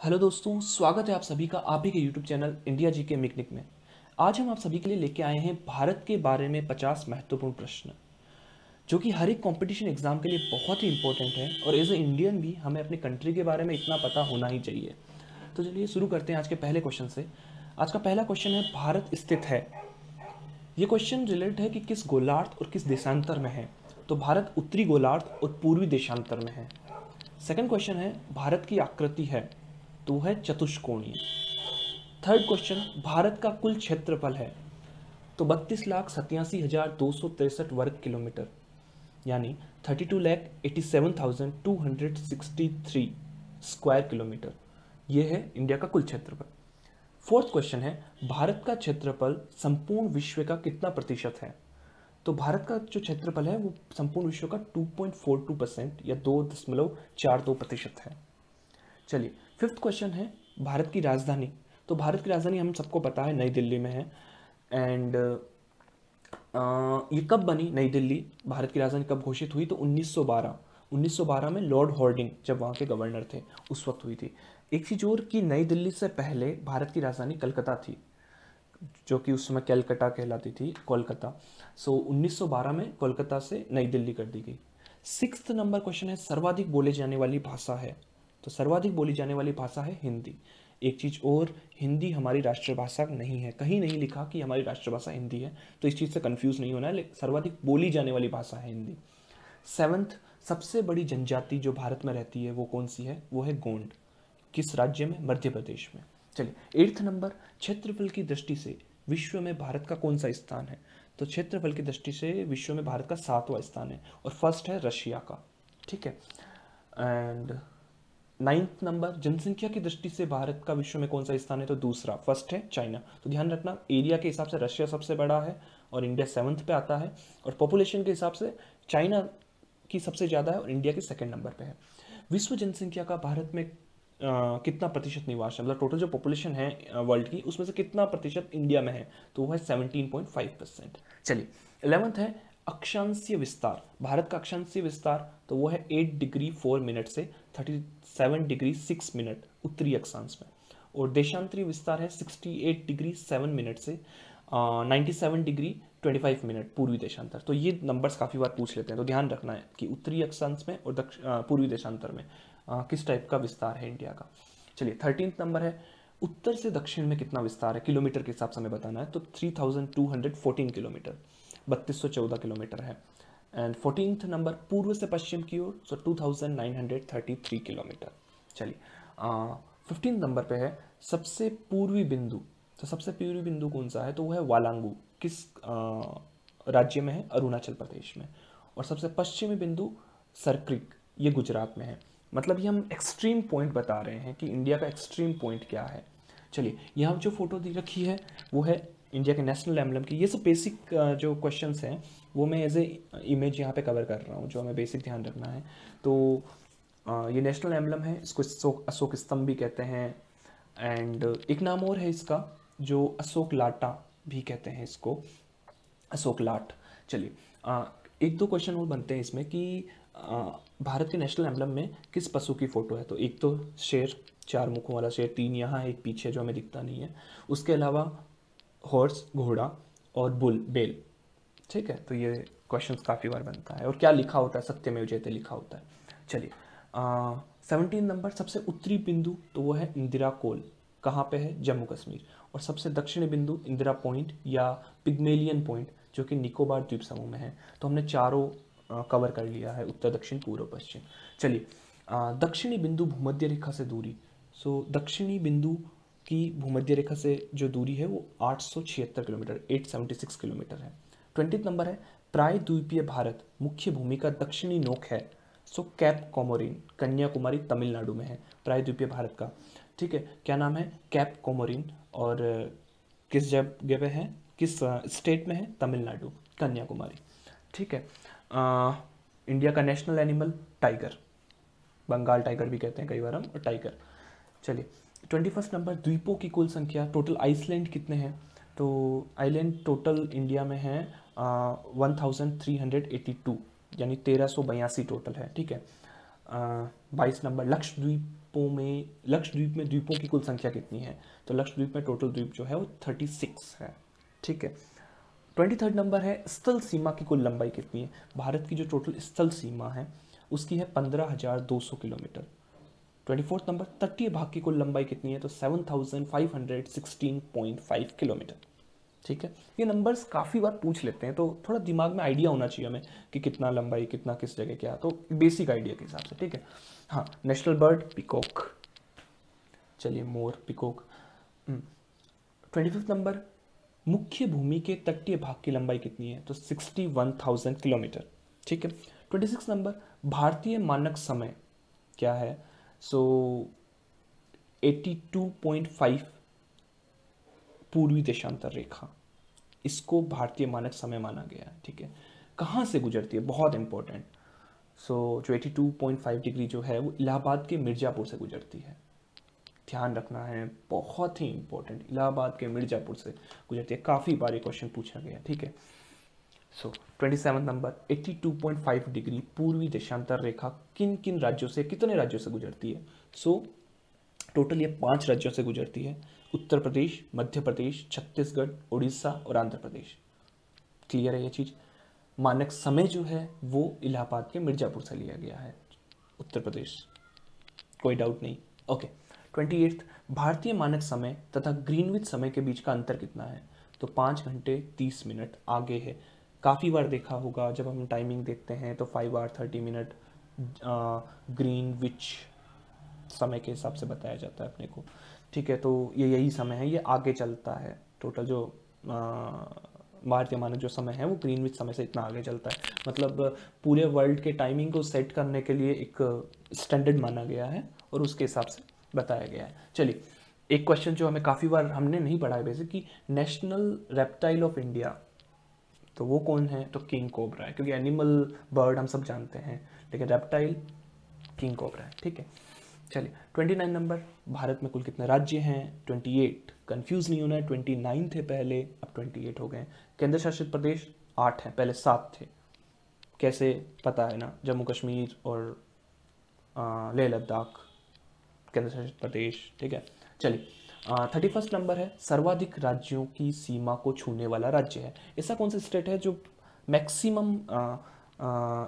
Hello दोस्तों, स्वागत है आप सभी का आप ही के यूट्यूब चैनल इंडिया जी के मिकनिक में। आज हम आप सभी के लिए लेके आए हैं भारत के बारे में 50 महत्वपूर्ण प्रश्न, जो कि हर एक कंपटीशन एग्जाम के लिए बहुत ही इंपॉर्टेंट है। और एज ए इंडियन भी हमें अपनी कंट्री के बारे में इतना पता होना ही चाहिए। तो चलिए शुरू करते हैं आज के पहले क्वेश्चन से। आज का पहला क्वेश्चन है, भारत स्थित है। ये क्वेश्चन रिलेटेड है कि किस गोलार्ध और किस देशांतर में है। तो भारत उत्तरी गोलार्ध और पूर्वी देशांतर में है। सेकंड क्वेश्चन है, भारत की आकृति है, तो वह है चतुष्कोणीय। थर्ड क्वेश्चन, भारत का कुल क्षेत्रफल है, तो 32,87,263 वर्ग किलोमीटर, यानी 32,87,263 स्क्वायर किलोमीटर। यह है इंडिया का कुल क्षेत्रफल। फोर्थ क्वेश्चन है, भारत का क्षेत्रफल संपूर्ण विश्व का कितना प्रतिशत है। तो भारत का जो क्षेत्रफल है वो संपूर्ण विश्व का 2.42% या 2.42% है। चलिए, फिफ्थ क्वेश्चन है, भारत की राजधानी। तो भारत की राजधानी हम सबको पता है नई दिल्ली में है। एंड ये कब बनी नई दिल्ली, भारत की राजधानी कब घोषित हुई, तो 1912 में लॉर्ड हॉर्डिंग जब वहाँ के गवर्नर थे उस वक्त हुई थी। एक चीज और कि नई दिल्ली से पहले भारत की राजधानी कलकत्ता थी, जो कि उस समय कैलकटा कहलाती थी, कोलकाता। सो 1912 में कोलकाता से नई दिल्ली कर दी गई। सिक्स्थ नंबर क्वेश्चन है, सर्वाधिक बोले जाने वाली भाषा है। तो सर्वाधिक बोली जाने वाली भाषा है हिंदी। एक चीज और, हिंदी हमारी राष्ट्रभाषा नहीं है, कहीं नहीं लिखा कि हमारी राष्ट्रभाषा हिंदी है, तो इस चीज से कंफ्यूज नहीं होना है। सर्वाधिक बोली जाने वाली भाषा है हिंदी। सेवंथ, सबसे बड़ी जनजाति जो भारत में रहती है वो कौन सी है, वो है गोंड। किस राज्य में, मध्य प्रदेश में। चलिए, एट्थ नंबर, क्षेत्रफल की दृष्टि से विश्व में भारत का कौन सा स्थान है। तो क्षेत्रफल की दृष्टि से विश्व में भारत का 7वां स्थान है और फर्स्ट है रशिया का। ठीक है। एंड नाइन्थ नंबर, जनसंख्या की दृष्टि से भारत का विश्व में कौन सा स्थान है, तो दूसरा, फर्स्ट है चाइना। तो ध्यान रखना, एरिया के हिसाब से रशिया सबसे बड़ा है और इंडिया सेवन्थ पे आता है, और पॉपुलेशन के हिसाब से चाइना की सबसे ज़्यादा है और इंडिया के सेकंड नंबर पे है। विश्व जनसंख्या का भारत में कितना प्रतिशत निवास है, मतलब टोटल जो पॉपुलेशन है वर्ल्ड की, उसमें से कितना प्रतिशत इंडिया में है, तो वो है 17.5%। चलिए, 11th है, अक्षांशीय विस्तार। भारत का अक्षांशीय विस्तार तो वो है 8 डिग्री 4 मिनट से 37 डिग्री 6 मिनट उत्तरी अक्षांश में, और देशांतरीय विस्तार है 68 डिग्री 7 मिनट से 97 डिग्री 25 मिनट पूर्वी देशांतर। तो ये नंबर्स काफ़ी बार पूछ लेते हैं, तो ध्यान रखना है कि उत्तरी अक्षांश में और पूर्वी देशांतर में किस टाइप का विस्तार है इंडिया का। चलिए, 13th नंबर है, उत्तर से दक्षिण में कितना विस्तार है, किलोमीटर के हिसाब से हमें बताना है, तो 3214 किलोमीटर, 3214 किलोमीटर है। एंड 14th नंबर, पूर्व से पश्चिम की ओर, सो 2933 किलोमीटर। चलिए, 15th नंबर पे है, सबसे पूर्वी बिंदु। तो सबसे पूर्वी बिंदु कौन सा है, तो वो है वालांगू। किस राज्य में है, अरुणाचल प्रदेश में। और सबसे पश्चिमी बिंदु सरक्रिक, ये गुजरात में है। मतलब ये हम एक्सट्रीम पॉइंट बता रहे हैं कि इंडिया का एक्सट्रीम पॉइंट क्या है। चलिए, यहाँ जो फोटो दी रखी है वो है इंडिया के नेशनल एम्बलम की। ये सब बेसिक जो क्वेश्चंस हैं वो मैं एज ए इमेज यहाँ पे कवर कर रहा हूँ, जो हमें बेसिक ध्यान रखना है। तो ये नेशनल एम्बलम है, इसको अशोक स्तंभ भी कहते हैं। एंड एक नाम और है इसका, जो अशोक लाटा भी कहते हैं इसको, अशोक लाट। चलिए, एक दो क्वेश्चन और बनते हैं इसमें कि भारत के नेशनल एम्बलम में किस पशु की फोटो है। तो एक तो शेर, 4 मुखों वाला शेर, 3 यहाँ है, एक पीछे जो हमें दिखता नहीं है। उसके अलावा हॉर्स, घोड़ा, और बुल, बेल। ठीक है, तो ये क्वेश्चन काफ़ी बार बनता है। और क्या लिखा होता है, सत्यमेव जयते लिखा होता है। चलिए, 17 नंबर, सबसे उत्तरी बिंदु तो वो है इंदिरा कोल। कहाँ पे है, जम्मू कश्मीर। और सबसे दक्षिणी बिंदु इंदिरा पॉइंट या पिग्मेलियन पॉइंट, जो कि निकोबार द्वीप समूह में है। तो हमने चारों कवर कर लिया है, उत्तर, दक्षिण, पूर्व, पश्चिम। चलिए, दक्षिणी बिंदु भूमध्य रेखा से दूरी। सो दक्षिणी बिंदु की भूमध्य रेखा से जो दूरी है वो 876 किलोमीटर, 876 किलोमीटर है। 20th नंबर है, प्रायद्वीपीय भारत मुख्य भूमि का दक्षिणी नोक है। सो कैप कोमोरिन, कन्याकुमारी तमिलनाडु में है प्रायद्वीपीय भारत का। ठीक है, क्या नाम है, कैप कोमोरिन। और किस जगह पे है, किस स्टेट में है, तमिलनाडु, कन्याकुमारी। ठीक है। इंडिया का national animal tiger, Bengal tiger भी कहते हैं कई बार हम, और टाइगर। चलिए, 21st नंबर, द्वीपों की कुल संख्या, टोटल आइसलैंड कितने हैं। तो आइलैंड टोटल इंडिया में है 1382, यानी 1382 टोटल है। ठीक है। 22 नंबर, लक्षद्वीप लक्षद्वीप में द्वीपों की कुल संख्या कितनी है? तो लक्षद्वीप में टोटल द्वीप जो है वो 36 है। ठीक है। 23rd नंबर है स्थल सीमा की कुल लंबाई कितनी है? भारत की जो टोटल स्थल सीमा है उसकी है 15,200 किलोमीटर। 24th नंबर तटीय भाग की कुल लंबाई कितनी है? तो 7,516.5 किलोमीटर। ठीक है। ये नंबर्स काफ़ी बार पूछ लेते हैं तो थोड़ा दिमाग में आइडिया होना चाहिए हमें कि कितना लंबाई, कितना किस जगह क्या, तो बेसिक आइडिया के हिसाब से। ठीक है। हाँ, नेशनल बर्ड पिकॉक। चलिए, मोर, पिकॉक। 25th नंबर मुख्य भूमि के तटीय भाग की लंबाई कितनी है? तो 61,000 किलोमीटर। ठीक है। 26 नंबर भारतीय मानक समय क्या है? सो 82.5 पूर्वी देशांतर रेखा, इसको भारतीय मानक समय माना गया है। ठीक है। कहाँ से गुजरती है? बहुत इंपॉर्टेंट। सो जो 82.5 डिग्री जो है वो इलाहाबाद के मिर्ज़ापुर से गुजरती है। ध्यान रखना है, बहुत ही इंपॉर्टेंट, इलाहाबाद के मिर्ज़ापुर से गुजरती है। काफ़ी बार ये क्वेश्चन पूछा गया। ठीक है। सो 27 नंबर 82.5 डिग्री पूर्वी देशांतर रेखा किन किन राज्यों से, कितने राज्यों से गुजरती है? सो टोटल ये 5 राज्यों से गुजरती है। उत्तर प्रदेश, मध्य प्रदेश, छत्तीसगढ़, उड़ीसा और आंध्र प्रदेश। क्लियर है ये चीज़? मानक समय जो है वो इलाहाबाद के मिर्ज़ापुर से लिया गया है, उत्तर प्रदेश। कोई डाउट नहीं? ओके। 28th भारतीय मानक समय तथा ग्रीनविच समय के बीच का अंतर कितना है? तो 5 घंटे 30 मिनट आगे है। काफ़ी बार देखा होगा जब हम टाइमिंग देखते हैं तो 5 आवर 30 मिनट ग्रीनविच समय के हिसाब से बताया जाता है अपने को। ठीक है। तो ये यही समय है, ये आगे चलता है। टोटल जो भारतीय मानक जो समय है वो ग्रीनविच समय से इतना आगे चलता है। मतलब पूरे वर्ल्ड के टाइमिंग को सेट करने के लिए एक स्टैंडर्ड माना गया है और उसके हिसाब से बताया गया है। चलिए, एक क्वेश्चन जो हमें काफ़ी बार हमने नहीं पढ़ा है बेसिक, कि नेशनल रेप्टाइल ऑफ इंडिया, तो वो कौन है? तो किंग कोबरा है, क्योंकि एनिमल बर्ड हम सब जानते हैं, लेकिन रेप्टाइल किंग कोबरा है। ठीक है। चलिए, 29 नंबर भारत में कुल कितने राज्य हैं? 28। कंफ्यूज नहीं होना है, 29 थे पहले, अब 28 हो गए। केंद्र शासित प्रदेश 8 हैं, पहले 7 थे। कैसे? पता है ना, जम्मू कश्मीर और लेह लद्दाख केंद्र शासित प्रदेश। ठीक है। चलिए, 31 नंबर है सर्वाधिक राज्यों की सीमा को छूने वाला राज्य है। ऐसा कौन सा स्टेट है जो मैक्सिमम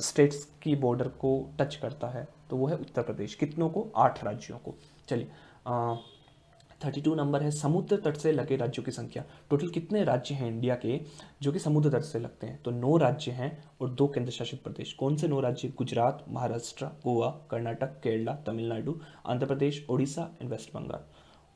स्टेट्स की बॉर्डर को टच करता है? तो वो है उत्तर प्रदेश। कितनों को? 8 राज्यों को। चलिए, 32 नंबर है समुद्र तट से लगे राज्यों की संख्या। टोटल कितने राज्य हैं इंडिया के जो कि समुद्र तट से लगते हैं? तो 9 राज्य हैं और 2 केंद्र शासित प्रदेश। कौन से 9 राज्य? Gujarat, Maharashtra, Goa, Karnataka, Kerala, Tamil Nadu, Andhra Pradesh, Orissa and waste Bengal.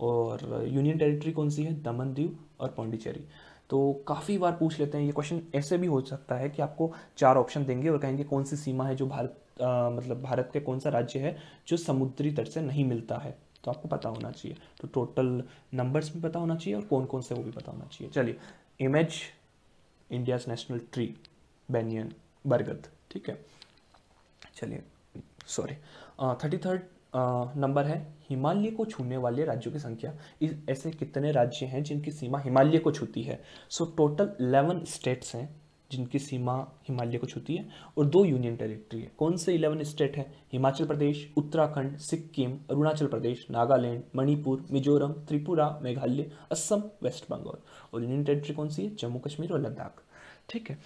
और यूनियन टेरिटरी कौन सी है? दमन, दीव और पौंडीचेरी। तो काफ़ी बार पूछ लेते हैं ये क्वेश्चन। ऐसे भी हो सकता है कि आपको 4 ऑप्शन देंगे और कहेंगे कौन सी सीमा है जो मतलब भारत के कौन सा राज्य है जो समुद्री तट से नहीं मिलता है, तो आपको पता होना चाहिए। तो टोटल नंबर्स भी पता होना चाहिए और कौन कौन से वो भी पता होना चाहिए। चलिए, image India's national tree, banyan, बरगद। ठीक है। चलिए, सॉरी, 33rd नंबर है हिमालय को छूने वाले राज्यों की संख्या। ऐसे कितने राज्य हैं जिनकी सीमा हिमालय को छूती है? सो टोटल 11 स्टेट्स हैं जिनकी सीमा हिमालय को छूती है और 2 यूनियन टेरिटरी है। कौन से 11 स्टेट है? हिमाचल प्रदेश, उत्तराखंड, सिक्किम, अरुणाचल प्रदेश, नागालैंड, मणिपुर, मिजोरम, त्रिपुरा, मेघालय, असम, वेस्ट बंगाल। और यूनियन टेरिटरी कौन सी है? जम्मू कश्मीर और लद्दाख। ठीक है।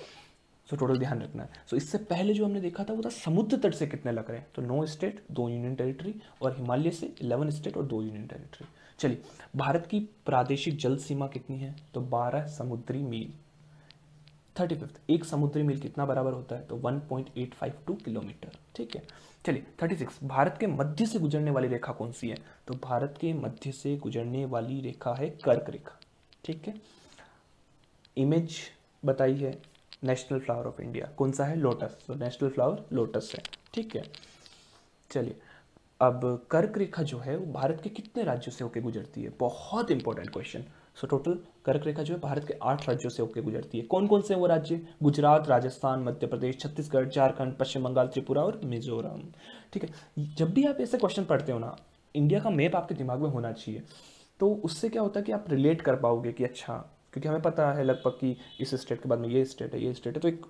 सो टोटल ध्यान रखना है। सो इससे पहले जो हमने देखा था वो था समुद्र तट से कितने लग रहे हैं, तो 9 स्टेट, 2 यूनियन टेरिटरी, और हिमालय से 11 स्टेट और 2 यूनियन टेरिटरी। चलिए, भारत की प्रादेशिक जल सीमा कितनी है? तो 12 समुद्री मील। 35th एक समुद्री मील कितना बराबर होता है? तो 1.852 किलोमीटर। ठीक है। चलिए, 36 भारत के मध्य से गुजरने वाली रेखा कौन सी है? तो भारत के मध्य से गुजरने वाली रेखा है कर्क रेखा। ठीक है। इमेज बताई है नेशनल फ्लावर ऑफ इंडिया, कौन सा है? लोटस। तो नेशनल फ्लावर लोटस है। ठीक है। चलिए, अब कर्क रेखा जो है वो भारत के कितने राज्यों से होकर गुजरती है? बहुत इंपॉर्टेंट क्वेश्चन। सो टोटल कर्क रेखा जो है भारत के 8 राज्यों से होकर गुजरती है। कौन कौन से वो राज्य? गुजरात, राजस्थान, मध्य प्रदेश, छत्तीसगढ़, झारखंड, पश्चिम बंगाल, त्रिपुरा और मिजोरम। ठीक है। जब भी आप ऐसे क्वेश्चन पढ़ते हो ना, इंडिया का मैप आपके दिमाग में होना चाहिए, तो उससे क्या होता है कि आप रिलेट कर पाओगे कि अच्छा, क्योंकि हमें पता है लगभग कि इस स्टेट के बाद में ये स्टेट है, ये स्टेट है, तो एक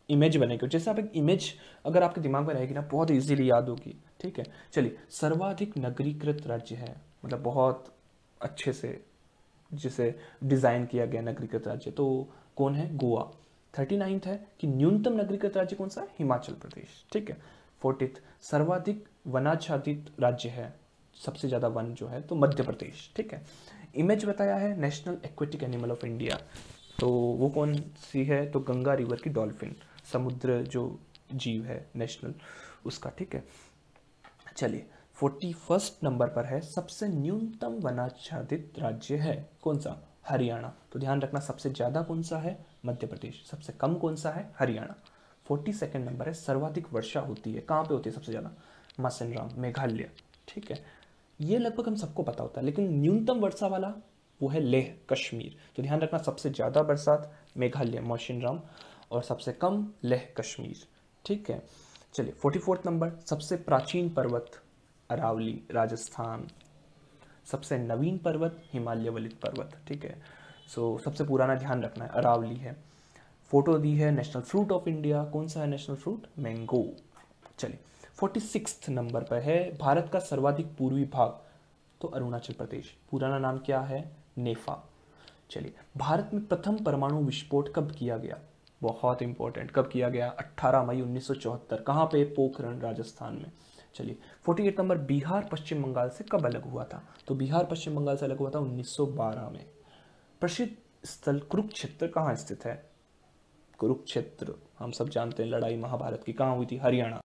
इमेज बनेगी, जैसे आप एक इमेज अगर आपके दिमाग में रहेगी ना बहुत इजीली याद होगी। ठीक है, चलिए सर्वाधिक नगरीकृत राज्य है, मतलब बहुत अच्छे से जिसे डिज़ाइन किया गया नगरीकृत राज्य, तो कौन है? गोवा। 39th है कि न्यूनतम नगरीकृत राज्य कौन सा है? हिमाचल प्रदेश। ठीक है। 40th सर्वाधिक वनाच्छादित राज्य है, सबसे ज़्यादा वन जो है तो मध्य प्रदेश। ठीक है। इमेज बताया है national aquatic animal of India, तो वो कौन सी है? तो गंगा रिवर की डॉल्फिन, समुद्र जो जीव है नेशनल उसका। ठीक है, चलिए 41st नंबर पर है सबसे न्यूनतम वनाच्छादित राज्य है कौन सा? हरियाणा। तो ध्यान रखना सबसे ज़्यादा कौन सा है? मध्य प्रदेश। सबसे कम कौन सा है? हरियाणा। 42nd नंबर है सर्वाधिक वर्षा होती है, कहाँ पे होती है सबसे ज़्यादा? मासेनराम, मेघालय। ठीक है, ये लगभग हम सबको पता होता है, लेकिन न्यूनतम वर्षा वाला वो है लेह, कश्मीर। तो ध्यान रखना सबसे ज़्यादा बरसात मेघालय, मौसिनराम, और सबसे कम लेह, कश्मीर। ठीक है, चलिए 44th नंबर सबसे प्राचीन पर्वत अरावली, राजस्थान। सबसे नवीन पर्वत हिमालय वलित पर्वत। ठीक है, सो सबसे पुराना ध्यान रखना है अरावली है। फोटो दी है नेशनल फ्रूट ऑफ इंडिया, कौन सा है नेशनल फ्रूट? मैंगो। चलिए 46th नंबर पर है भारत का सर्वाधिक पूर्वी भाग, तो अरुणाचल प्रदेश। पुराना नाम क्या है? नेफा। चलिए भारत में प्रथम परमाणु विस्फोट कब किया गया? बहुत इंपॉर्टेंट, कब किया गया? 18 मई 1974। कहाँ पे? पोखरण, राजस्थान में। चलिए 48 नंबर बिहार पश्चिम बंगाल से कब अलग हुआ था? तो बिहार पश्चिम बंगाल से अलग हुआ था 1912 में। प्रसिद्ध स्थल कुरुक्षेत्र कहाँ स्थित है? कुरुक्षेत्र हम सब जानते हैं, लड़ाई महाभारत की कहाँ हुई थी? हरियाणा।